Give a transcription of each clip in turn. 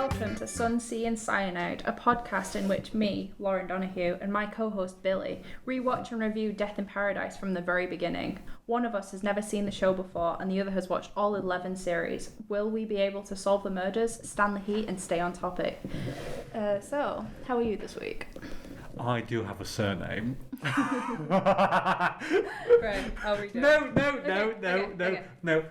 welcome to Sun, Sea and Cyanide, a podcast in which me, Lauren Donahue, and my co-host Billy rewatch and review Death in Paradise from the very beginning. One of us has never seen the show before and the other has watched all 11 series. Will we be able to solve the murders, stand the heat and stay on topic? So, how are you this week? I do have a surname. Right, I'll read it. No.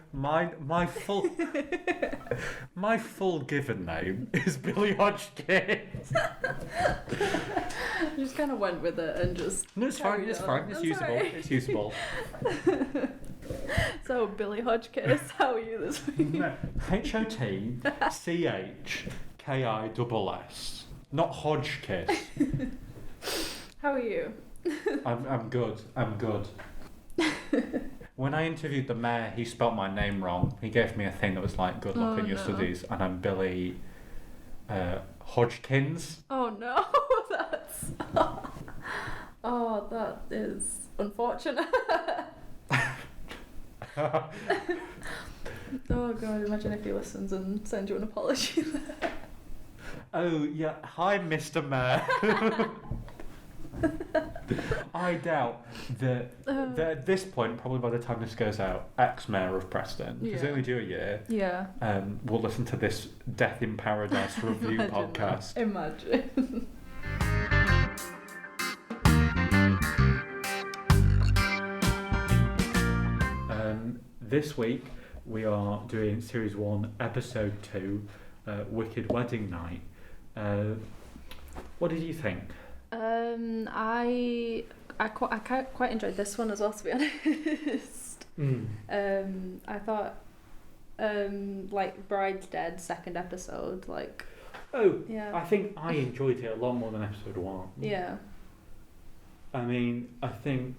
My full given name is Billy Hodgkins. You just kind of went with it and just... No, it's fine. It's usable. Sorry. It's usable. So, Billy Hodgkins, how are you this week? No, HOTCHKISS. Not Hodgkiss. How are you? I'm good. When I interviewed the mayor, he spelt my name wrong. He gave me a thing that was like, good luck in your studies, and I'm Billy Hodgkins. Oh no, that's... Oh, that is unfortunate. Oh god, imagine if he listens and sends you an apology there. Oh yeah, hi Mr. Mayor. I doubt that at this point, probably by the time this goes out, ex-mayor of Preston, because they only do a year, we'll listen to this Death in Paradise review podcast. Imagine. This week we are doing Series 1, Episode 2, Wicked Wedding Night. What did you think? I quite enjoyed this one as well, to be honest. I thought, like Bride's Dead second episode, like. Oh, yeah. I think I enjoyed it a lot more than episode 1. Yeah. I mean, I think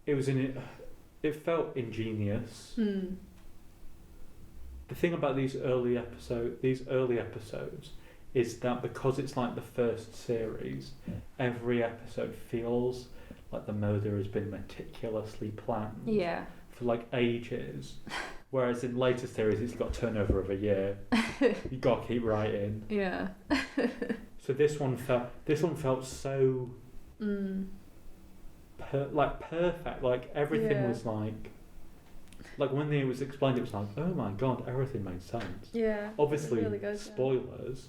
it was it felt ingenious. The thing about these early episodes is that because it's like the first series, every episode feels like the murder has been meticulously planned for like ages. Whereas in later series, it's got a turnover of a year. You got to keep writing. Yeah. So this one felt so perfect. Like everything was like when it was explained, it was like, oh my god, everything made sense. Yeah. Obviously, really good, spoilers.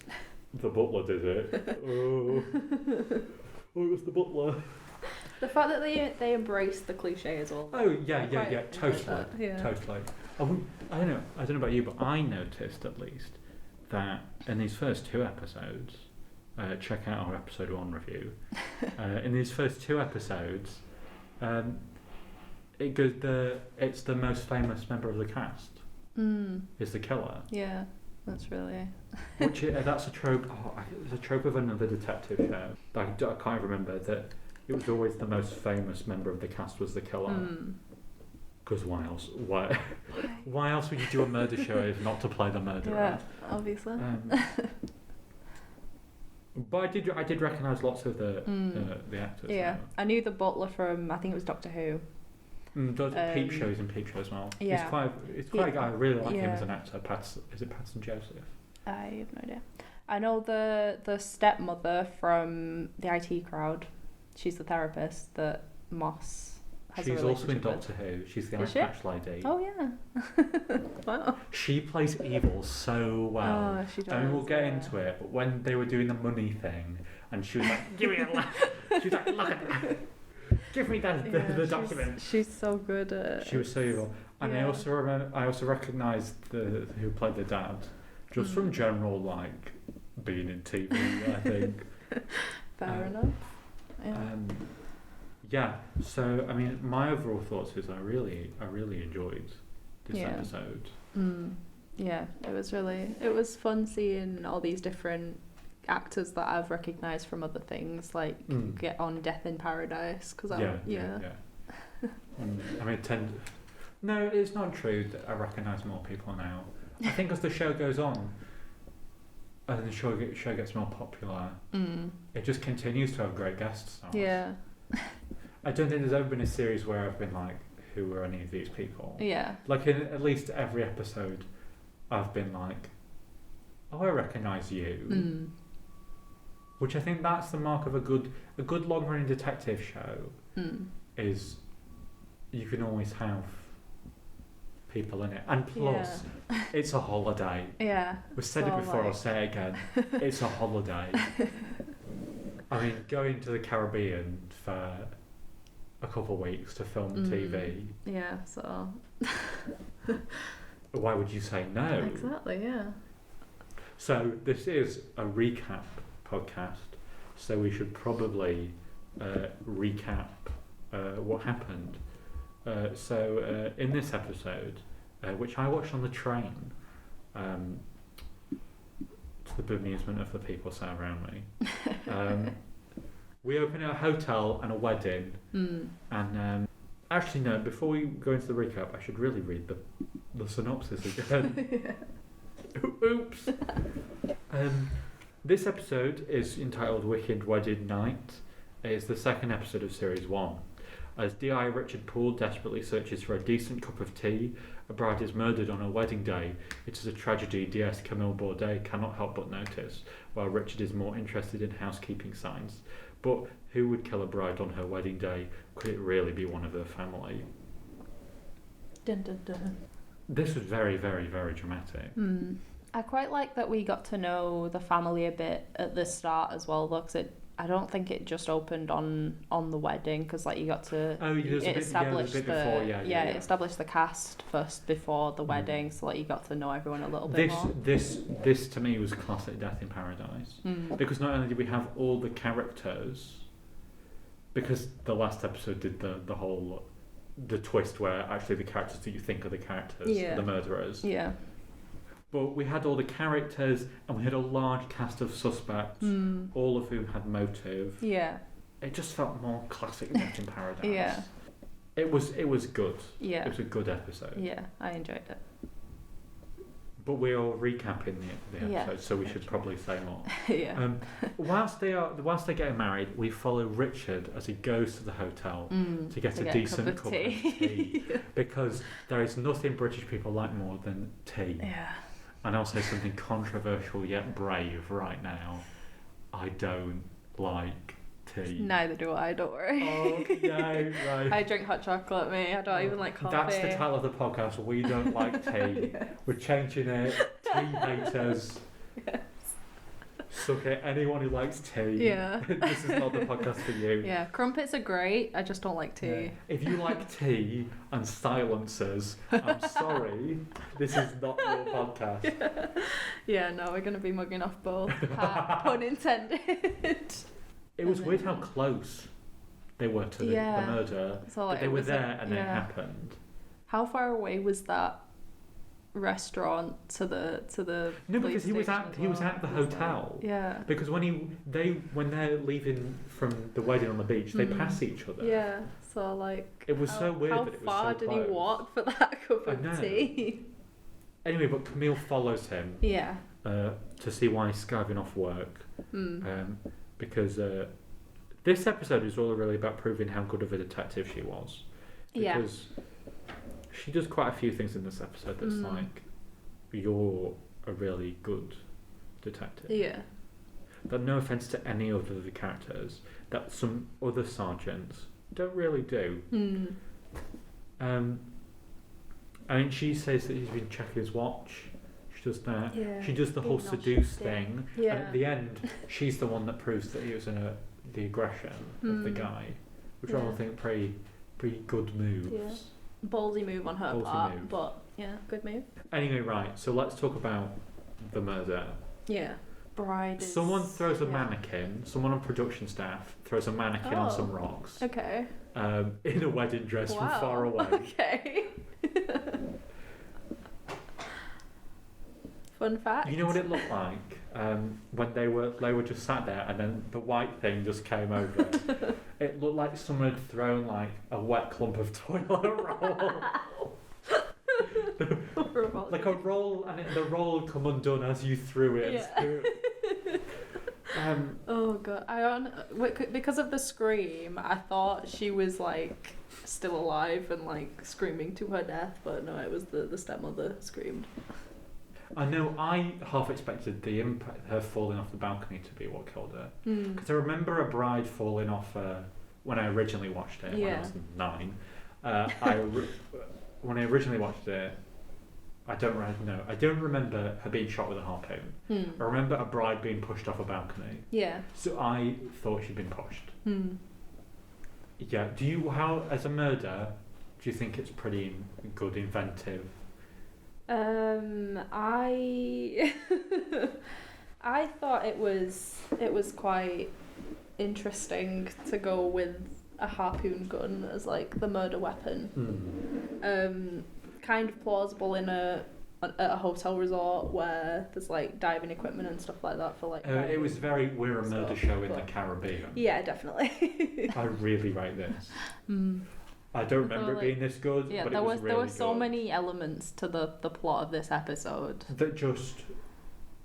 The butler did it. Oh, it was the butler. The fact that they embraced the cliche as well. Oh yeah, totally. Totally. I don't know about you, but I noticed at least that in these first 2 episodes, check out our episode 1 review. In these first 2 episodes, it's the most famous member of the cast is the killer. Yeah, that's really. That's a trope. It's a trope of another detective show. I can't remember that. It was always the most famous member of the cast was the killer. Because why else? Why else would you do a murder show if not to play the murderer? Yeah, obviously. But I did recognise lots of the actors. Yeah, I knew the butler from, I think it was Doctor Who. Peep Show is in Peep Show as well. Yeah. He's quite a guy. I really like him as an actor. Is it Patterson Joseph? I have no idea. I know the stepmother from the IT Crowd. She's the therapist that Moss has a relationship with. She's also in Doctor Who. She's the Irish Patch lady. Oh yeah. Wow. She plays evil so well. Oh, she does. I mean, we'll get into it, but when they were doing the money thing, and she was like, "Give me a laugh." She was like, "Look at that. Give me the document." She's so good at. She was so evil, and I also recognised who played the dad, just from general like being in TV. I think. Fair enough. Yeah. So I mean, my overall thoughts is I really enjoyed this episode. Yeah, it was fun seeing all these different actors that I've recognised from other things, like get on Death in Paradise. Cause I mean, no, it's not true that I recognise more people now. I think as the show goes on, and the show gets more popular, it just continues to have great guest stars. Yeah. I don't think there's ever been a series where I've been like, who are any of these people? Yeah. Like in at least every episode, I've been like, oh, I recognise you. Which I think that's the mark of a good long-running detective show, is you can always have people in it. And plus, it's a holiday. Yeah. We've said it before, I'll say it again. It's a holiday. I mean, going to the Caribbean for a couple of weeks to film TV. Yeah, so... Why would you say no? Exactly, yeah. So this is a recap podcast, so we should probably recap what happened. So in this episode, which I watched on the train, to the bemusement of the people sat around me, we open a hotel and a wedding, and actually no, before we go into the recap, I should really read the synopsis again. Oops. This episode is entitled Wicked Wedded Night. It is the second episode of Series 1. As D.I. Richard Poole desperately searches for a decent cup of tea, a bride is murdered on her wedding day. It is a tragedy DS Camille Bordey cannot help but notice, while Richard is more interested in housekeeping signs. But who would kill a bride on her wedding day? Could it really be one of her family? Dun, dun, dun. This was very, very, very dramatic. I quite like that we got to know the family a bit at the start as well, though, because I don't think it just opened on the wedding, because like you got to establish establish the cast first before the wedding, so like you got to know everyone a little bit more. This to me was classic Death in Paradise, because not only did we have all the characters, because the last episode did the whole twist where actually the characters that you think are the characters, the murderers. Yeah. But we had all the characters, and we had a large cast of suspects, all of whom had motive. Yeah. It just felt more classic Death in Paradise. Yeah. It was good. Yeah. It was a good episode. Yeah, I enjoyed it. But we are recapping the episode, so we should probably say more. Yeah. Whilst they're getting married, we follow Richard as he goes to the hotel to get a decent cup of tea. Because there is nothing British people like more than tea. Yeah. And I'll say something controversial yet brave right now. I don't like tea. Neither do I, don't worry. Oh, no, right. I drink hot chocolate, mate. I don't even like coffee. That's the title of the podcast. We don't like tea. Yes. We're changing it. Tea haters. Yes. Suck it. Anyone who likes tea. Yeah. This is not the podcast for you. Yeah. Crumpets are great. I just don't like tea. Yeah. If you like tea and silencers, I'm sorry. This is not your podcast. Yeah, no, we're going to be mugging off both. Pun intended. It was weird how close they were to the murder. So, like, but they were there and it happened. How far away was that restaurant to the No, because he was at the hotel. Because when they're leaving from the wedding on the beach, they pass each other. Yeah. So like it was so weird that it was so How far did he walk for that cup of tea? Anyway, but Camille follows him. Yeah. To see why he's skiving off work. Because this episode is all really about proving how good of a detective she was. Because she does quite a few things in this episode that's like, you're a really good detective. Yeah. But no offence to any of the characters, that some other sergeants don't really do. I mean, she says that he's been checking his watch. She does that. Yeah. She does the whole seduce thing. Yeah. And at the end, she's the one that proves that he was in the aggression of the guy, which I don't think pretty good moves. Yeah. Ballsy move on her part, but yeah, good move. Anyway, right, so let's talk about the murder. Yeah. Bride. Someone throws a mannequin, someone on production staff throws a mannequin on some rocks. Okay. In a wedding dress from far away. Okay. Fun fact. You know what it looked like? When they were just sat there and then the white thing just came over. It looked like someone had thrown like a wet clump of toilet roll. Like a roll, and the roll had come undone as you threw it. Yeah. Oh god, because of the scream, I thought she was like still alive and like screaming to her death, but no, it was the stepmother screamed. I know. I half expected the impact, her falling off the balcony, to be what killed her. Because I remember a bride falling off when I originally watched it when I was 9. When I originally watched it, I don't remember her being shot with a harpoon. I remember a bride being pushed off a balcony. Yeah. So I thought she'd been pushed. Yeah. How as a murder, do you think it's pretty good, inventive? I thought it was quite interesting to go with a harpoon gun as like the murder weapon. Kind of plausible at a hotel resort where there's like diving equipment and stuff like that for like. It was we're a murder show in the Caribbean. Yeah, definitely. I really rate this. I don't remember it being this good, but it was really good. There were so many elements to the plot of this episode that just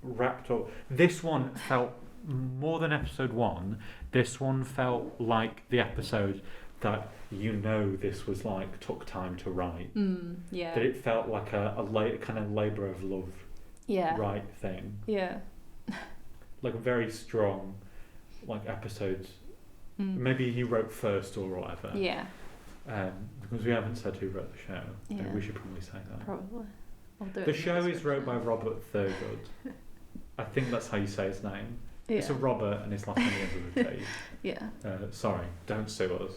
wrapped up. This one felt more than episode 1. This one felt like the episode that this was like took time to write. Yeah. That it felt like a kind of labour of love. Yeah. Right thing. Yeah. Like a very strong, like episodes. Maybe he wrote first or whatever. Yeah. Because we haven't said who wrote the show. Yeah. We should probably say that. Probably. The show is wrote by Robert Thorogood. I think that's how you say his name. Yeah. It's a Robert and his last name ends with a T. Yeah. Sorry, don't sue us.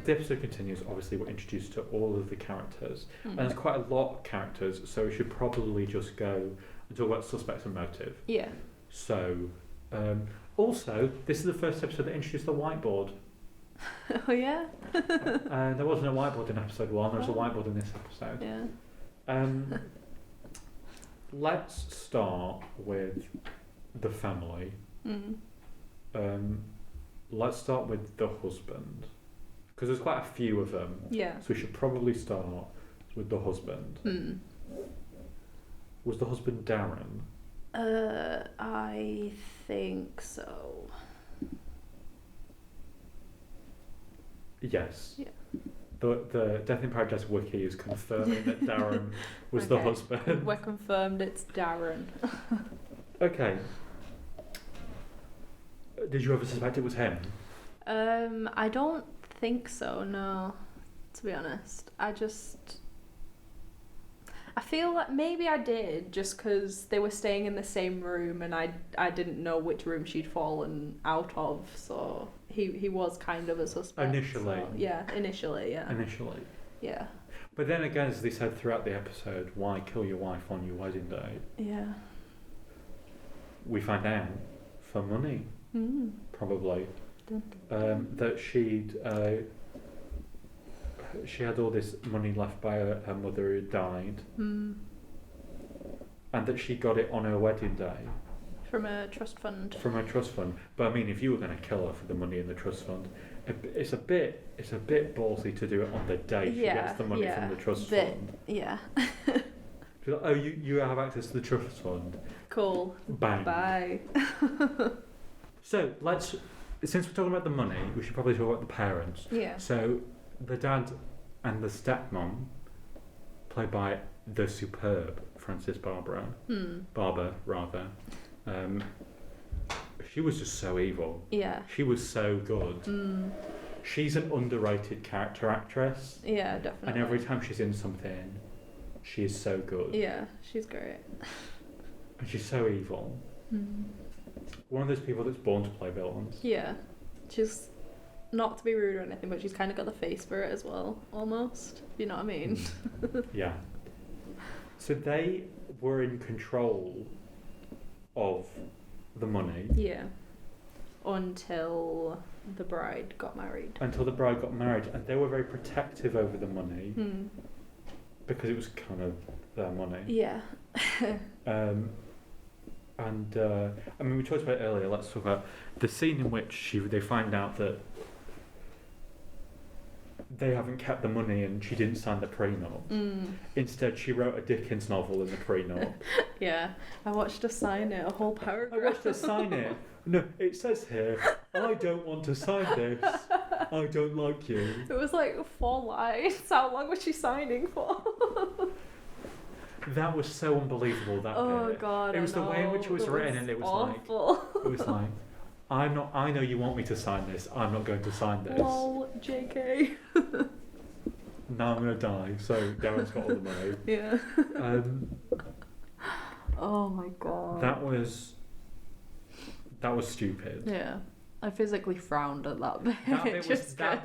The episode continues. Obviously, we're introduced to all of the characters. And there's quite a lot of characters, so we should probably just go and talk about suspects and motive. Yeah. So, also, this is the first episode that introduced the whiteboard. Oh yeah. There wasn't a whiteboard in episode 1. There was a whiteboard in this episode. Yeah. Let's start with the family. Let's start with the husband, because there's quite a few of them. Yeah. So we should probably start with the husband. Was the husband Darren? I think so. Yes. Yeah. The Death in Paradise wiki is confirming that Darren was the husband. We're confirmed it's Darren. Okay. Did you ever suspect it was him? I don't think so, no. To be honest. I feel like maybe I did, just because they were staying in the same room and I didn't know which room she'd fallen out of, so he was kind of a suspect. Initially. So, yeah, initially, yeah. Initially. Yeah. But then again, as they said throughout the episode, why kill your wife on your wedding day? Yeah. We find out for money, probably, that she had all this money left by her mother who died, and that she got it on her wedding day. From a trust fund. From a trust fund. But I mean, if you were going to kill her for the money in the trust fund, it's a bit ballsy to do it on the day she gets the money from the trust fund. Yeah. She's like, oh, you have access to the trust fund. Cool. Bang. Bye. So since we're talking about the money, we should probably talk about the parents. Yeah. So the dad and the stepmom, played by the superb Frances Barber, rather. She was just so evil. Yeah. She was so good. She's an underrated character actress. Yeah, definitely. And every time she's in something, she is so good. Yeah, she's great. And she's so evil. One of those people that's born to play villains. Yeah. She's, not to be rude or anything, but she's kind of got the face for it as well, almost. You know what I mean? Yeah. So they were in control of the money. Yeah. Until the bride got married. And they were very protective over the money. Because it was kind of their money. Yeah. I mean, we talked about it earlier. Let's talk about the scene in which they find out that they haven't kept the money and she didn't sign the prenup. Instead, she wrote a Dickens novel in the prenup. Yeah, I watched her sign it, a whole paragraph. I watched her sign it. No, it says here, I don't want to sign this. I don't like you. It was like 4 lines. How long was she signing for? That was so unbelievable. That Oh bit. God! It was the way in which it was written, and it was like, I know you want me to sign this. I'm not going to sign this. Lol, JK. Now I'm gonna die. So Darren's got all the money. Yeah. Oh my God. That was stupid. Yeah. I physically frowned at that bit. That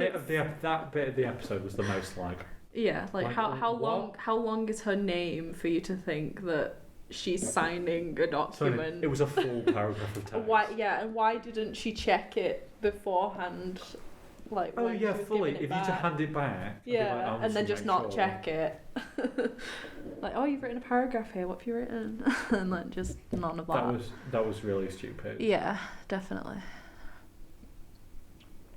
bit of the episode was the most like. Yeah, like how what? long is her name for you to think that she's signing a document? It was a full paragraph of text. Why didn't she check it beforehand? Like, oh when yeah, she was fully. giving it If you to back? hand it back, Yeah, and then just not sure. check it. Like, oh, you've written a paragraph here. What have you written? And like, just none of that. That was really stupid. Yeah, definitely.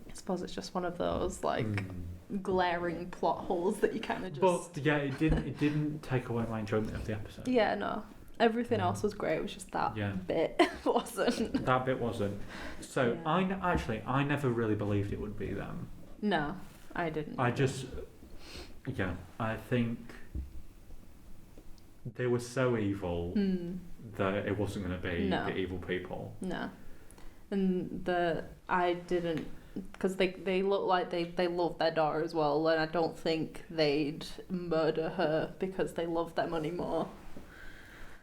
I suppose it's just one of those like glaring plot holes that you kind of just. But yeah, it didn't take away my enjoyment of the episode. Yeah, no. Everything else was great. It was just that bit wasn't. That bit wasn't. So Yeah. I never really believed it would be them. No, I didn't. I think they were so evil that it wasn't going to be the evil people. No, and I didn't, because they look like they love their daughter as well, and I don't think they'd murder her because they love them anymore.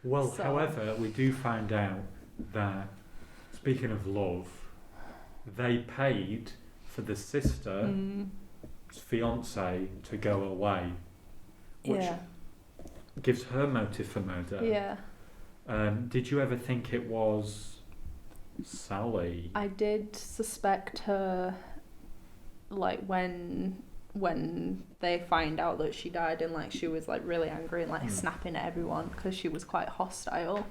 Well, however, we do find out that, speaking of love, they paid for the sister's fiance to go away, which gives her motive for murder. Yeah. Did you ever think it was Sally? I did suspect her, like when they find out that she died, and like she was like really angry and like snapping at everyone because she was quite hostile.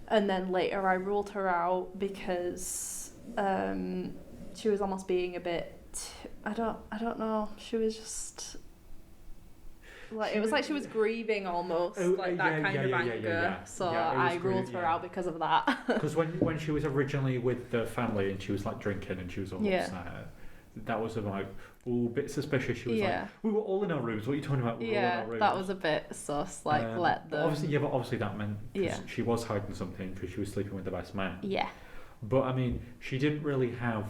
And then later I ruled her out because she was almost being a bit I don't know, she was just like it was like she was grieving almost, like that kind of anger. So I ruled her out because of that. Because when she was originally with the family and she was like drinking and she was all upset, that was like a bit suspicious. She was like, we were all in our rooms. What are you talking about? We were all in our rooms. That was a bit sus. Like let them. Obviously that meant she was hiding something because she was sleeping with the best man. Yeah. But I mean, she didn't really have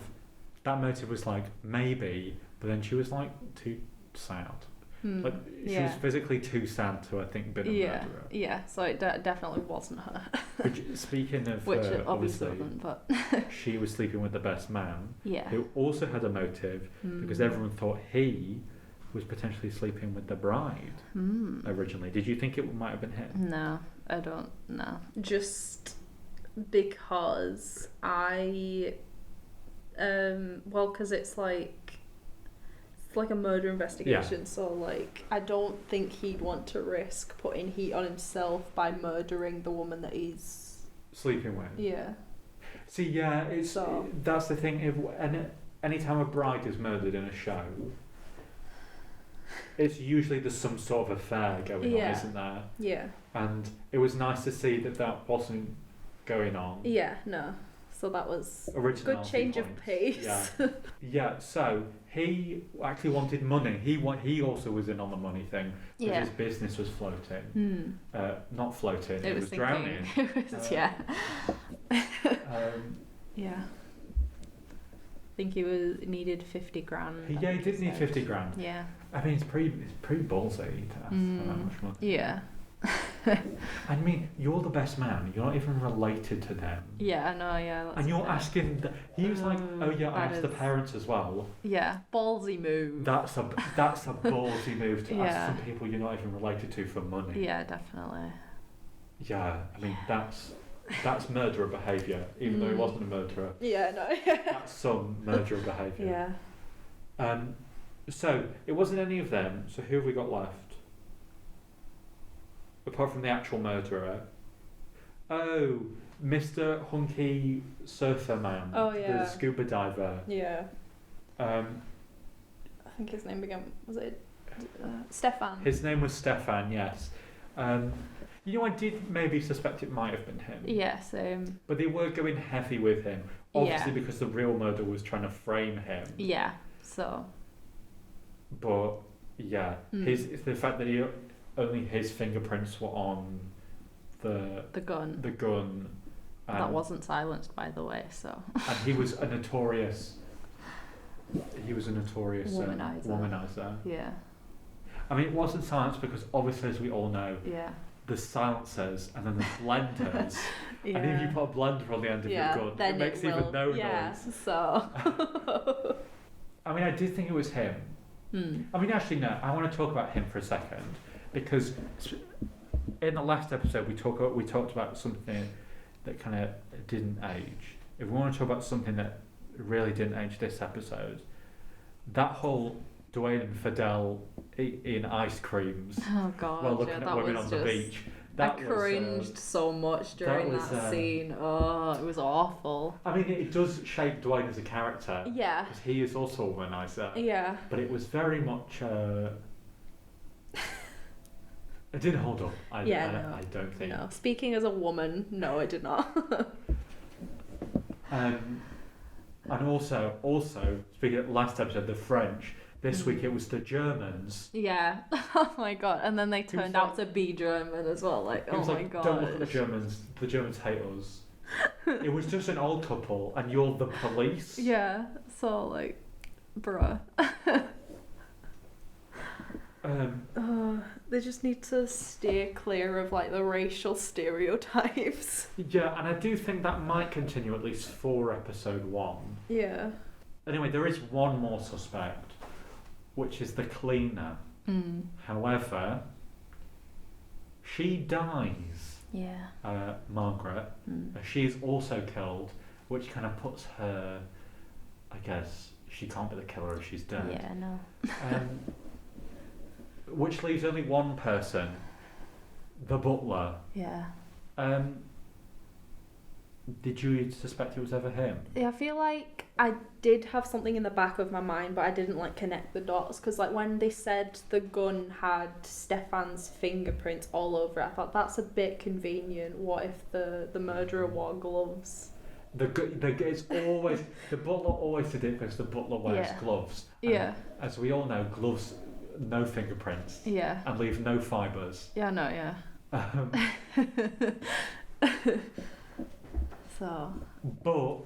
that motive. Was like maybe, but then she was like too sad. Like she was physically too sad to, I think, be a murderer. Yeah, so it definitely wasn't her. Which, speaking of which it obviously wasn't, but she was sleeping with the best man. Yeah. Who also had a motive because everyone thought he was potentially sleeping with the bride originally. Did you think it might have been him? No, I don't know. Just because because it's like a murder investigation, so like I don't think he'd want to risk putting heat on himself by murdering the woman that he's sleeping with. Yeah. See, that's the thing. If anytime a bride is murdered in a show, it's usually there's some sort of affair going on, isn't there? Yeah. And it was nice to see that wasn't going on. Yeah. No. So that was a good change of pace. Yeah. Yeah. So he actually wanted money. He also was in on the money thing. Yeah. His business was floating. Not floating. It was drowning. It was yeah. Yeah. I think he needed 50 grand. He did need 50 grand. Yeah. I mean, it's pretty ballsy to ask for that much money. Yeah. I mean, you're the best man. You're not even related to them. Yeah, I know. Yeah. That's and you're asking. He was like, "Oh yeah, I asked the parents as well." Yeah, ballsy move. That's a ballsy move to ask some people you're not even related to for money. Yeah, definitely. Yeah, I mean that's murderer behaviour, even though he wasn't a murderer. Yeah, no. That's some murderer behaviour. Yeah. So it wasn't any of them. So who have we got left? Apart from the actual murderer. Oh, Mr. Hunky Surfer Man. Oh, yeah. The scuba diver. Yeah. I think his name began... Was it Stefan? His name was Stefan, yes. You know, I did maybe suspect it might have been him. Yeah, same. But they were going heavy with him. Obviously because the real murderer was trying to frame him. Yeah. So. But yeah, the fact that only his fingerprints were on the gun. The gun. That wasn't silenced, by the way. So. And he was a notorious. Womanizer. Yeah. I mean, it wasn't silenced because obviously, as we all know, there's silencers and then there's blenders. And if you put a blender on the end of your gun, then it makes even no noise. So. I mean, I did think it was him. I mean, actually, no. I want to talk about him for a second because in the last episode we talked about something that kind of didn't age. If we want to talk about something that really didn't age this episode, that whole Dwayne and Fidel eating ice creams while looking at women on the beach. I cringed so much during that scene. Oh, it was awful. I mean, it does shape Dwayne as a character. Yeah. Because he is also a womanizer. Yeah. But it was very much... it didn't hold up. I don't think. No. Speaking as a woman, no, it did not. And also, speaking of last episode, the French... This week it was the Germans. Yeah. Oh my god. And then they turned out to be German as well. Like, oh my god. Don't look at the Germans. The Germans hate us. It was just an old couple and you're the police. Yeah. So, like, bruh. They just need to steer clear of, like, the racial stereotypes. Yeah, and I do think that might continue at least for episode 1. Yeah. Anyway, there is one more suspect, which is the cleaner. However, she dies. Yeah. Margaret. She's also killed, which kind of puts her, I guess, she can't be the killer if she's dead. Yeah, no. Which leaves only one person, the butler. Yeah. Did you suspect it was ever him? Yeah, I feel like I did have something in the back of my mind, but I didn't like connect the dots because, like, when they said the gun had Stefan's fingerprints all over it, I thought that's a bit convenient. What if the murderer wore gloves? It's always the butler always did it because the butler wears gloves. And as we all know, gloves no fingerprints. Yeah. And leave no fibres. Yeah, no, yeah. So. But,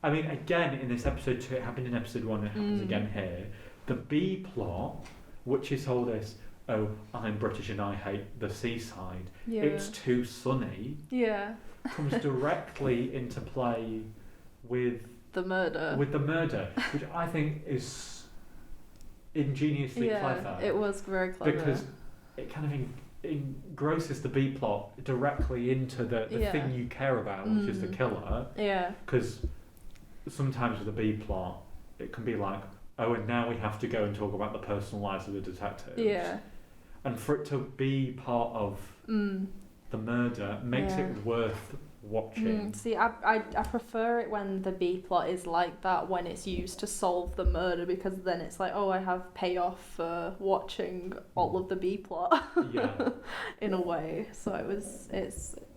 I mean, again, in this episode 2, it happened in episode 1, it happens again here. The B plot, which is all this, oh, I'm British and I hate the seaside. Yeah. It's too sunny. Yeah. Comes directly into play with the murder. Which I think is ingeniously clever. It was very clever. Because it kind of engrosses the B plot directly into the thing you care about, which is the killer. Yeah. Because sometimes with the B plot, it can be like, oh, and now we have to go and talk about the personal lives of the detectives. Yeah. And for it to be part of the murder makes it worth watching. See, I prefer it when the B plot is like that, when it's used to solve the murder, because then it's like, oh, I have payoff for watching all of the B plot. Yeah. In a way. So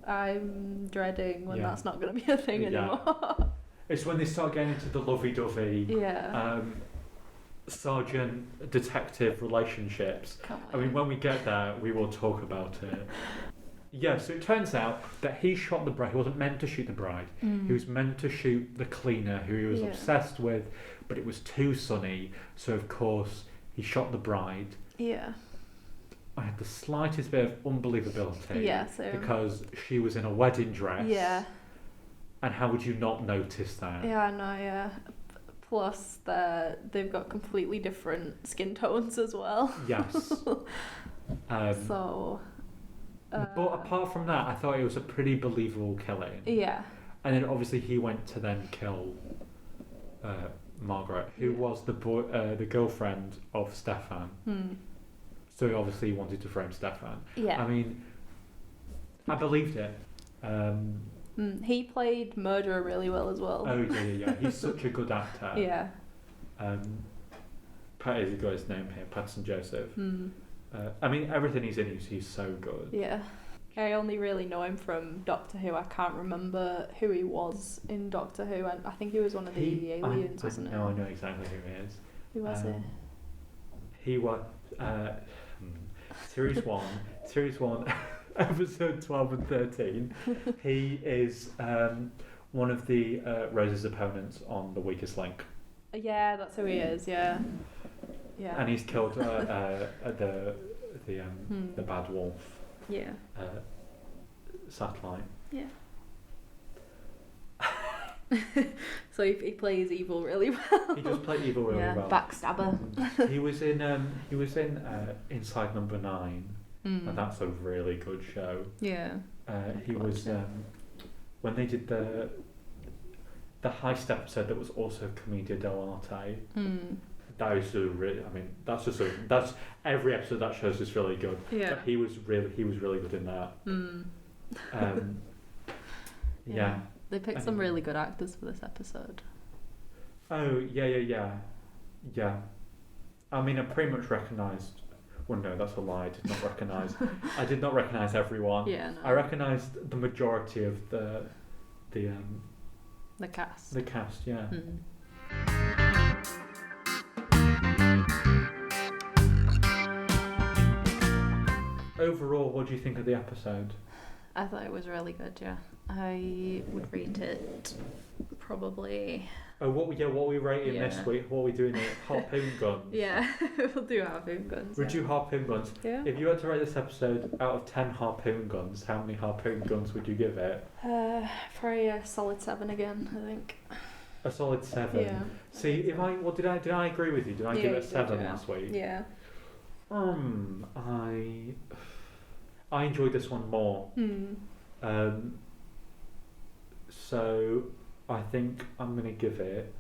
I'm dreading when that's not going to be a thing anymore. It's when they start getting into the lovey-dovey sergeant detective relationships. I mean, when we get there, we will talk about it. Yeah, so it turns out that he shot the bride. He wasn't meant to shoot the bride. He was meant to shoot the cleaner, who he was obsessed with, but it was too sunny, so of course he shot the bride. Yeah. I had the slightest bit of unbelievability. Yeah, same. Because she was in a wedding dress. Yeah. And how would you not notice that? Yeah, no, yeah. Plus, they've got completely different skin tones as well. Yes. But apart from that, I thought it was a pretty believable killing. Yeah. And then obviously he went to then kill Margaret, who was the girlfriend of Stefan. So he obviously wanted to frame Stefan. Yeah. I mean, I believed it. He played murderer really well as well. Oh yeah. He's such a good actor. Yeah. He's got his name here, Patterson Joseph. I mean, everything he's in, he's so good. Yeah. I only really know him from Doctor Who. I can't remember who he was in Doctor Who, and I think he was one of the aliens, wasn't he? No, I know exactly who he is. Who was it? He was series one, episode 12 and 13. He is one of the Rose's opponents on The Weakest Link. Yeah, that's who he is. Yeah. And he's killed the bad wolf. Yeah. Satellite. Yeah. So he plays evil really well. He does play evil really well. Backstabber. He was in Inside Number 9, and that's a really good show. Yeah. He was when they did the heist episode that was also Commedia dell'arte. That is that's every episode of that show is just really good. Yeah. But he was really good in that. Yeah. They picked some really good actors for this episode. Oh yeah. I mean, I pretty much recognised. Well, no, that's a lie. I did not recognise everyone. Yeah. No. I recognised the majority of the cast. The cast, yeah. Overall, what do you think of the episode? I thought it was really good. Yeah, I would rate it probably. Oh, what are we rating this week? What are we doing? Harpoon guns. Yeah, we'll do harpoon guns. Would you harpoon guns? Yeah. If you had to rate this episode out of 10 harpoon guns, how many harpoon guns would you give it? Probably a solid 7 again. I think. A solid 7. Yeah. See, did I agree with you? Did I give it a 7 last week? Yeah. I enjoyed this one more. So I think I'm gonna give it.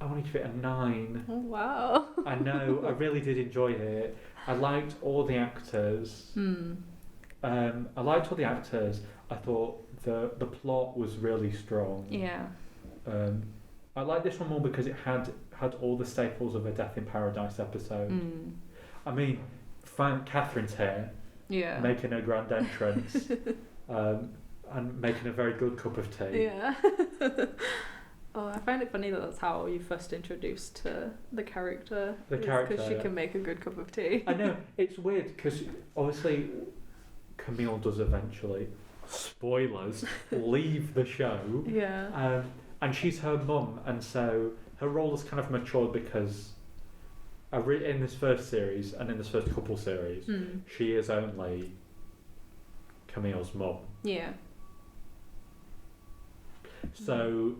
I want to give it a 9. Oh, wow. I know. I really did enjoy it. I liked all the actors. I liked all the actors. I thought the plot was really strong. Yeah. I liked this one more because it had all the staples of a Death in Paradise episode. I mean, Catherine's here. Yeah. Making a grand entrance. And making a very good cup of tea. Yeah. Oh, I find it funny that that's how you first introduced to the character. Because she can make a good cup of tea. I know, it's weird because obviously Camille does eventually, spoilers, leave the show. Yeah. And she's her mum, and so her role has kind of matured because in this first series and in this first couple series, she is only Camille's mum. Yeah. So,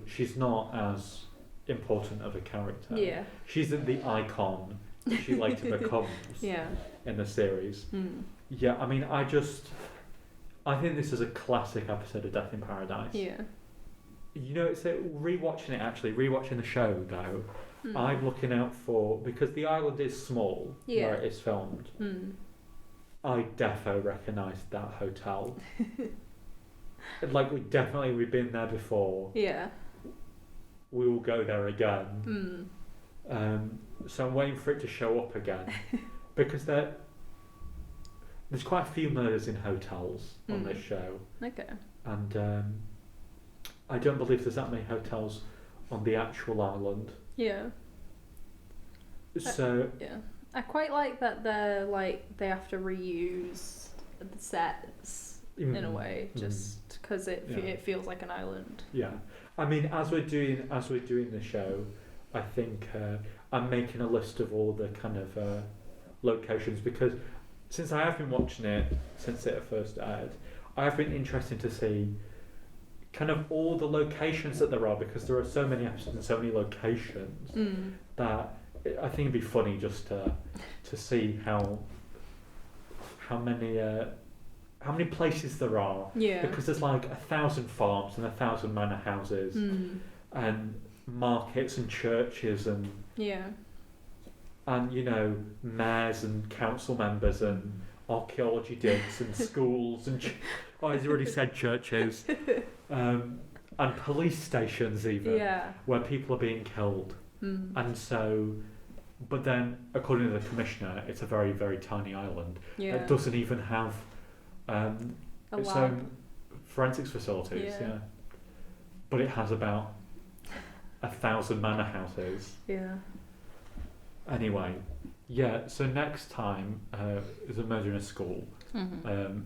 she's not as important of a character. Yeah. She's the icon that she later becomes in the series. Yeah, I mean, I think this is a classic episode of Death in Paradise. Yeah. It's rewatching the show though, I'm looking out for, because the island is small where it is filmed, I defo recognised that hotel. Like, we've been there before. Yeah. We will go there again. So I'm waiting for it to show up again. Because there's quite a few murders in hotels on this show. Okay. And I don't believe there's that many hotels on the actual island. Yeah. So I quite like that they have to reuse the sets in a way, just because it feels like an island. Yeah, I mean, as we're doing the show, I think I'm making a list of all the kind of locations, because since I have been watching it since it first aired, I have been interested to see kind of all the locations that there are, because there are so many episodes and so many locations that I think it'd be funny just to see how many places there are. Yeah. Because there's like 1,000 farms and 1,000 manor houses and markets and churches and mayors and council members and archaeology digs and schools and I've already said churches and police stations even where people are being killed. And so, but then according to the commissioner, it's a very, very tiny island that doesn't even have its own forensics facilities. But it has about 1,000 manor houses. Yeah. Anyway, yeah. So next time is a murder in a school. Mm-hmm.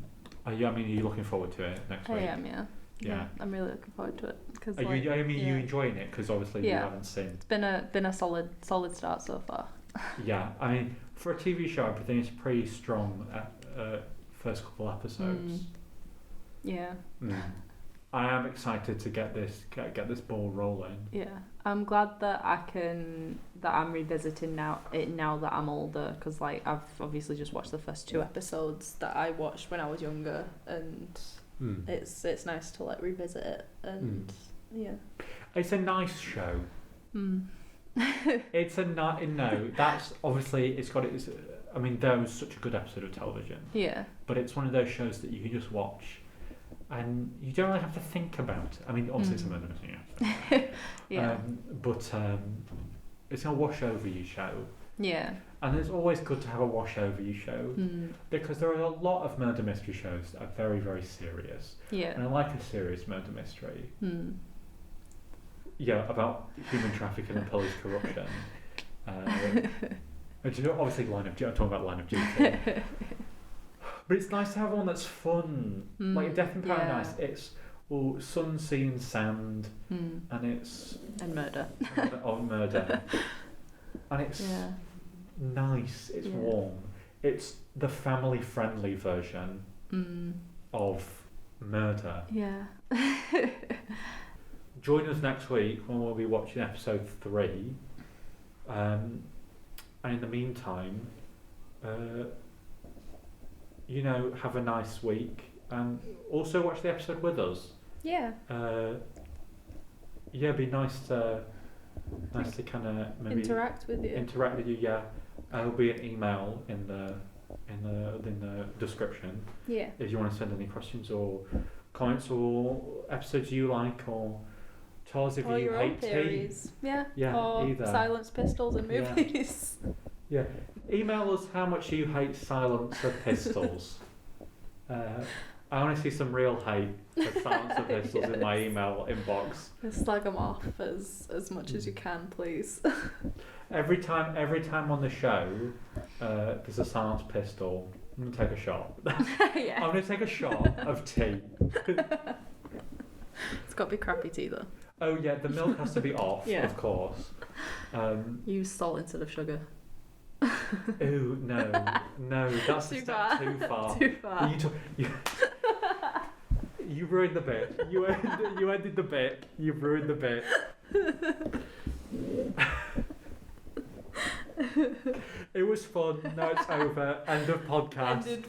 Are you looking forward to it next week? I am, yeah. Yeah, I'm really looking forward to it. Cause you enjoying it? Because obviously you haven't seen. It's been a solid start so far. Yeah, I mean, for a TV show, I think it's pretty strong first couple episodes. Yeah. I am excited to get this ball rolling. Yeah, I'm glad that I'm revisiting now that I'm older, because like I've obviously just watched the first 2 episodes that I watched when I was younger, and it's nice to like revisit it, and yeah, it's a nice show. It's that's obviously I mean, there was such a good episode of television. Yeah. But it's one of those shows that you can just watch, and you don't really have to think about it. I mean, obviously it's a murder mystery. Yeah. But it's a wash over you show. Yeah. And it's always good to have a wash over you show, because there are a lot of murder mystery shows that are very, very serious. Yeah. And I like a serious murder mystery. Yeah, about human trafficking and police corruption. Obviously, I'm talking about Line of Duty. But it's nice to have one that's fun. Like Death in Paradise, it's sun, sea and sand, and it's... And murder. Murder. And it's nice, it's warm. It's the family-friendly version of murder. Yeah. Join us next week when we'll be watching episode 3. And in the meantime, have a nice week, and also watch the episode with us. Yeah. It'd be nice to kind of maybe interact with you. Yeah. There'll be an email in the description. Yeah. If you want to send any questions or comments or episodes you like, or tell us if or you your hate own theories. tea. Yeah. Or either. Silence Pistols and movies. Yeah. Email us how much you hate Silence of Pistols. I want to see some real hate for Silence of Pistols in my email inbox. Slag them off as much as you can, please. Every time on the show, there's a Silence Pistol. I'm going to take a shot. I'm going to take a shot of tea. It's got to be crappy tea though. Oh yeah, the milk has to be off, of course. Use salt instead of sugar. Ooh, no, that's a step too far. Too far. You ruined the bit. You ended the bit. You've ruined the bit. It was fun. Now it's over. End of podcast.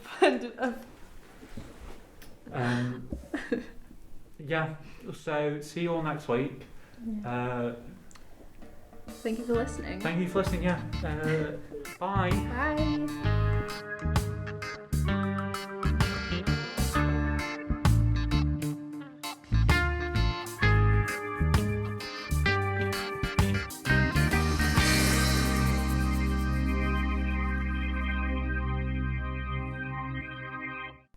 Yeah. So see you all next week. Thank you for listening. Yeah. Bye. Bye.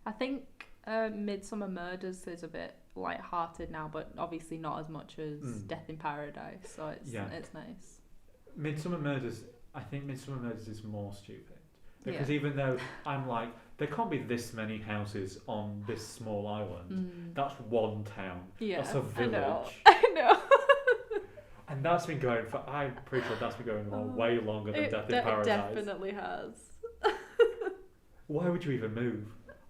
I think Midsummer Murders is a bit light-hearted now, but obviously not as much as Death in Paradise, so it's nice. I think Midsummer Murders is more stupid, because even though I'm like, there can't be this many houses on this small island, that's one town, that's a village. I know. And that's been going for, I'm pretty sure that's been going on way longer than Death in Paradise. It definitely has. Why would you even move?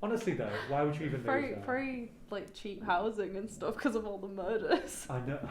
Honestly though, why would you even move there? Very like cheap housing and stuff because of all the murders. I know.